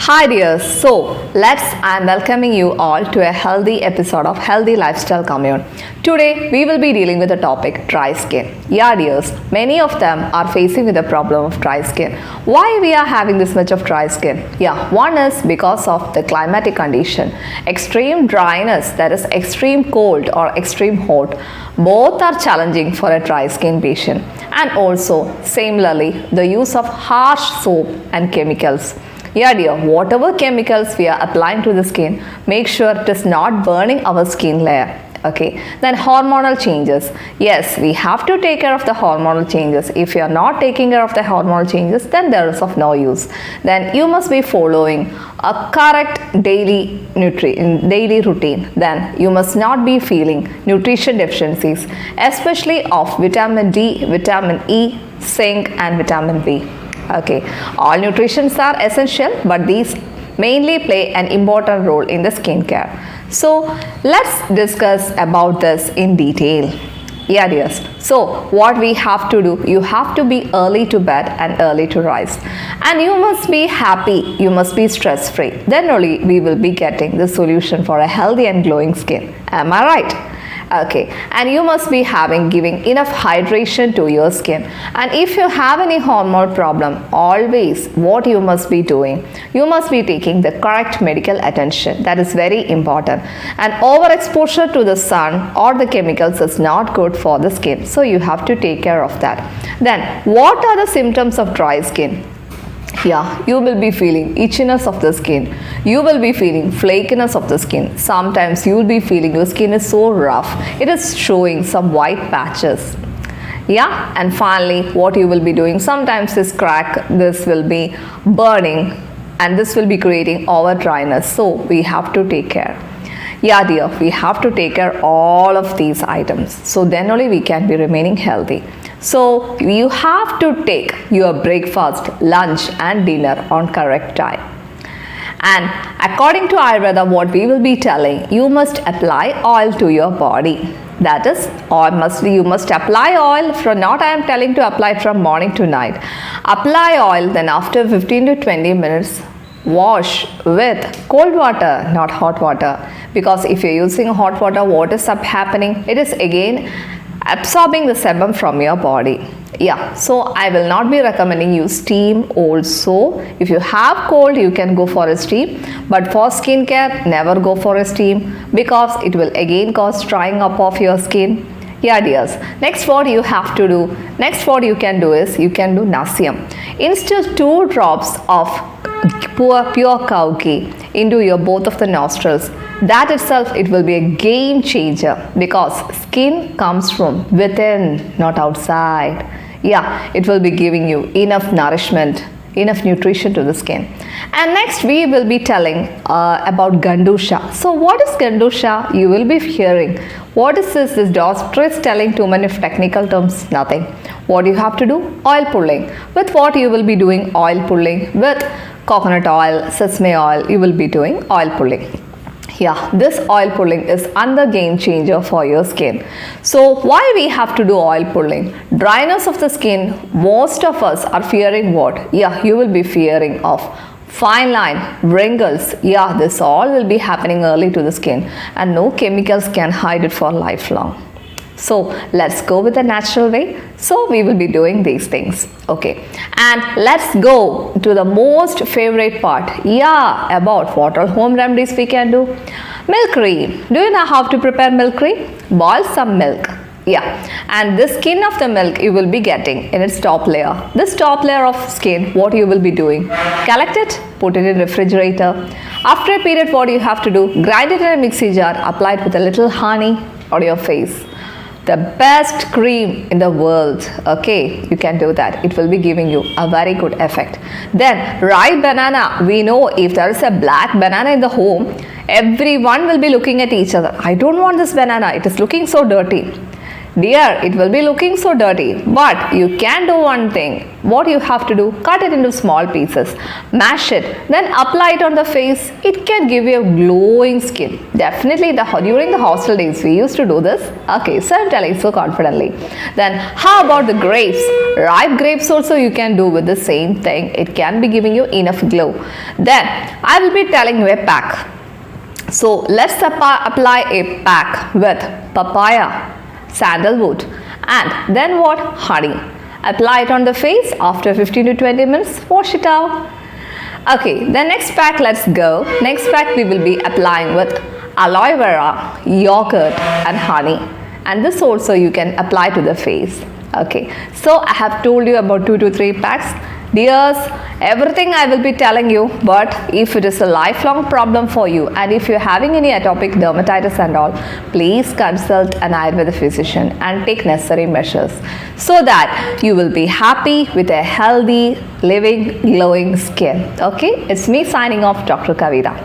Hi dears, I'm welcoming you all to a healthy episode of Healthy Lifestyle Commune. Today we will be dealing with the topic dry skin. Yeah dears, many of them are facing with the problem of dry skin. Why we are having this much of dry skin? Yeah, one is because of the climatic condition. Extreme dryness, that is extreme cold or extreme hot, both are challenging for a dry skin patient. And also similarly the use of harsh soap and chemicals. Yeah dear, whatever chemicals we are applying to the skin, make sure it is not burning our skin layer. Okay, then hormonal changes. Yes, we have to take care of the hormonal changes. If you are not taking care of the hormonal changes, then there is of no use. Then you must be following a correct daily routine. Then you must not be feeling nutrition deficiencies, especially of vitamin D, vitamin E, zinc and vitamin B. Okay, all nutritions are essential, but these mainly play an important role in the skincare. So let's discuss about this in detail. Yeah dears, so what we have to do, you have to be early to bed and early to rise, and you must be happy, you must be stress free. Then only we will be getting the solution for a healthy and glowing skin. Am I right? Okay, and you must be giving enough hydration to your skin. And if you have any hormonal problem, always what you must be doing, you must be taking the correct medical attention. That is very important. And overexposure to the sun or the chemicals is not good for the skin, so you have to take care of that. Then what are the symptoms of dry skin? Yeah, you will be feeling itchiness of the skin. You will be feeling flakiness of the skin. Sometimes you will be feeling your skin is so rough. It is showing some white patches. Yeah, and finally what you will be doing, sometimes this crack, this will be burning and this will be creating over dryness. So we have to take care. Yeah dear, we have to take care of all of these items. So then only we can be remaining healthy. So you have to take your breakfast, lunch and dinner on correct time. And according to Ayurveda, what we will be telling, you must apply oil to your body. That is, you must apply oil from, not I am telling to apply from morning to night. Apply oil, then after 15 to 20 minutes, wash with cold water, not hot water. Because if you're using hot water, what is happening? It is again absorbing the sebum from your body. Yeah, so I will not be recommending you steam also. If you have cold, you can go for a steam, but for skincare, never go for a steam because it will again cause drying up of your skin. Yeah dears, next what you have to do, next what you can do is, you can do Nasyam. Instead 2 drops of pure cow ghee into your both of the nostrils. That itself, it will be a game changer because skin comes from within, not outside. Yeah, it will be giving you enough nourishment, enough nutrition to the skin. And next we will be telling about Gandusha. So what is Gandusha? You will be hearing. What is this? This doctor is telling too many technical terms. Nothing. What you have to do? Oil pulling. With what you will be doing? Oil pulling. With coconut oil, sesame oil, you will be doing oil pulling. Yeah, this oil pulling is another game changer for your skin. So why we have to do oil pulling? Dryness of the skin, most of us are fearing what? Yeah, you will be fearing of fine line, wrinkles. Yeah, this all will be happening early to the skin and no chemicals can hide it for lifelong. So let's go with the natural way. So we will be doing these things. Okay, and let's go to the most favorite part. Yeah, about what all home remedies we can do. Milk cream. Do you know how to prepare milk cream? Boil some milk. Yeah, and the skin of the milk you will be getting in its top layer. This top layer of skin, what you will be doing? Collect it, put it in refrigerator. After a period, what you have to do? Grind it in a mixie jar, apply it with a little honey on your face. The best cream in the world. Okay, you can do that. It will be giving you a very good effect. Then ripe banana. We know if there is a black banana in the home, everyone will be looking at each other. I don't want this banana. It is looking so dirty. Dear, it will be looking so dirty, but you can do one thing. What you have to do? Cut it into small pieces, mash it, then apply it on the face. It can give you a glowing skin. Definitely during the hostel days we used to do this. Okay, so I'm telling so confidently. Then how about the grapes? Ripe grapes also you can do with the same thing. It can be giving you enough glow. Then I will be telling you a pack. So let's apply a pack with papaya, sandalwood, and then what? Honey. Apply it on the face. After 15 to 20 minutes, wash it out. Okay, the next pack, let's go. Next pack we will be applying with aloe vera, yogurt and honey. And this also you can apply to the face. Okay, so I have told you about 2 to 3 packs. Dears, everything I will be telling you, but if it is a lifelong problem for you and if you're having any atopic dermatitis and all, please consult an Ayurveda physician and take necessary measures so that you will be happy with a healthy, living, glowing skin. Okay, it's me signing off, Dr. Kavita.